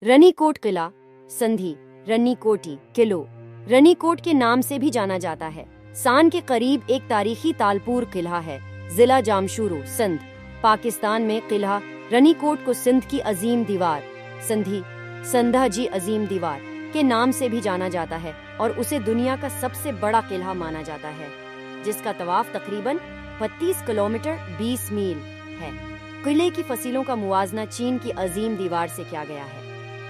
रनीकोट किला, संधि रनीकोटी किलो, रनीकोट के नाम से भी जाना जाता है। सान के करीब एक तारीखी तालपुर किला है। जिला जामशूरो, सिंध, पाकिस्तान में किला रनीकोट को सिंध की अजीम दीवार, संधि संधा जी अजीम दीवार के नाम से भी जाना जाता है और उसे दुनिया का सबसे बड़ा किला माना जाता है, जिसका तवाफ तकरीबन 32 किलोमीटर 20 मील है। किले की फसीलों का मुवाजना चीन की अजीम दीवार से किया गया है।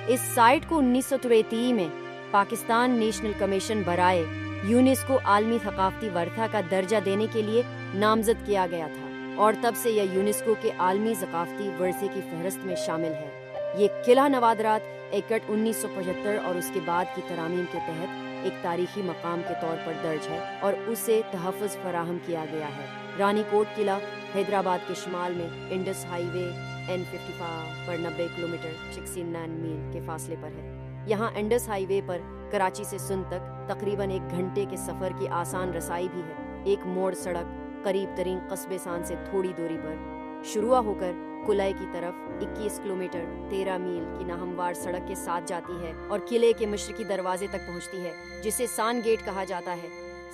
इस साइट को 1983 में पाकिस्तान नेशनल कमीशन बराए यूनेस्को आलमी थकाफती वर्था का दर्जा देने के लिए नामजद किया गया था और तब से यह यूनेस्को के आलमी ज़काफ़ती वर्से की फहरिस्त में शामिल है। ये किला नवादरात एक्ट 1975 और उसके बाद की तरामीम के तहत एक तारीखी मकाम के तौर पर दर्ज है और उसे तहफ़्फ़ुज़ फराहम किया गया है। रानीकोट किला हैदराबाद के शुमाल में इंडस हाईवे N55 पर 90 किलोमीटर 69 मील के फासले पर है। यहाँ इंडस हाईवे पर कराची से सुन तक तकरीबन 1 घंटे के सफ़र की आसान रसाई भी है। एक मोड़ सड़क करीब तरीन कस्बे सान से थोड़ी दूरी पर शुरू होकर कुलाई की तरफ 21 किलोमीटर 13 मील की नाहमवार सड़क के साथ जाती है और किले के मशरकी दरवाजे तक पहुँचती है, जिसे सान गेट कहा जाता है।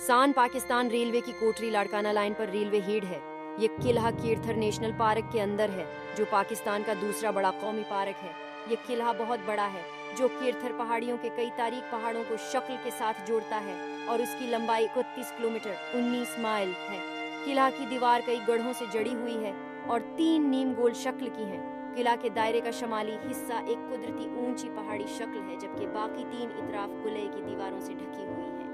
सान पाकिस्तान रेलवे की कोटरी लाड़काना लाइन पर रेलवे हीड है। ये किला कीर्थर नेशनल पार्क के अंदर है, जो पाकिस्तान का दूसरा बड़ा कौमी पार्क है। ये किला बहुत बड़ा है, जो कीर्थर पहाड़ियों के कई तारीख पहाड़ों को शक्ल के साथ जोड़ता है और उसकी लंबाई 31 किलोमीटर 19 माइल है। किला की दीवार कई गढ़ों से जड़ी हुई है और 3 नीम गोल शक्ल की है। किला के दायरे का शमाली हिस्सा एक कुदरती ऊंची पहाड़ी शक्ल है, जबकि बाकी 3 इतराफ किले की दीवारों से ढकी हुई है।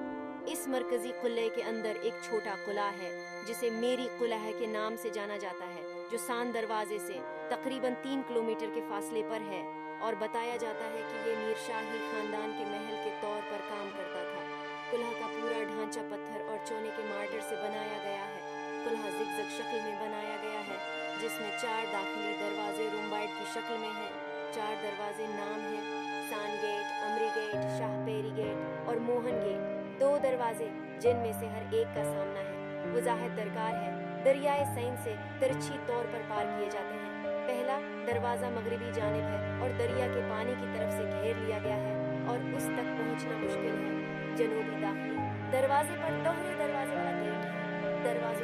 इस मरकजी किले के अंदर एक छोटा किला है, जिसे मेरी किला के नाम से जाना जाता है, जो सान दरवाजे से तकरीबन 3 किलोमीटर के फासले पर है और बताया जाता है कि ये मीर शाही खानदान के महल के तौर पर काम करता था। किला का पूरा ढांचा पत्थर और चौने के मार्टर से बनाया गया है। किला ज़िगज़ैग शक्ल में बनाया गया है, जिसमें 4 दाखिली दरवाजे रोम्बाइड की शक्ल में हैं। 4 दरवाजे नाम हैं: सान गेट, अमरी गेट, शाहपेरी गेट और मोहन गेट। 2 दरवाजे, जिनमें से हर एक का सामना है, वजाहत दरकार है, दरियाए सैन से तिरछी तौर पर पार किए जाते हैं। पहला दरवाज़ा मगरिबी जानिब है और दरिया के पानी की तरफ से घेर लिया गया है और उस तक पहुंचना मुश्किल है। जनूबी दाखिली दरवाजे पर दोहरे दरवाजे वाला गेट है। दरवाजे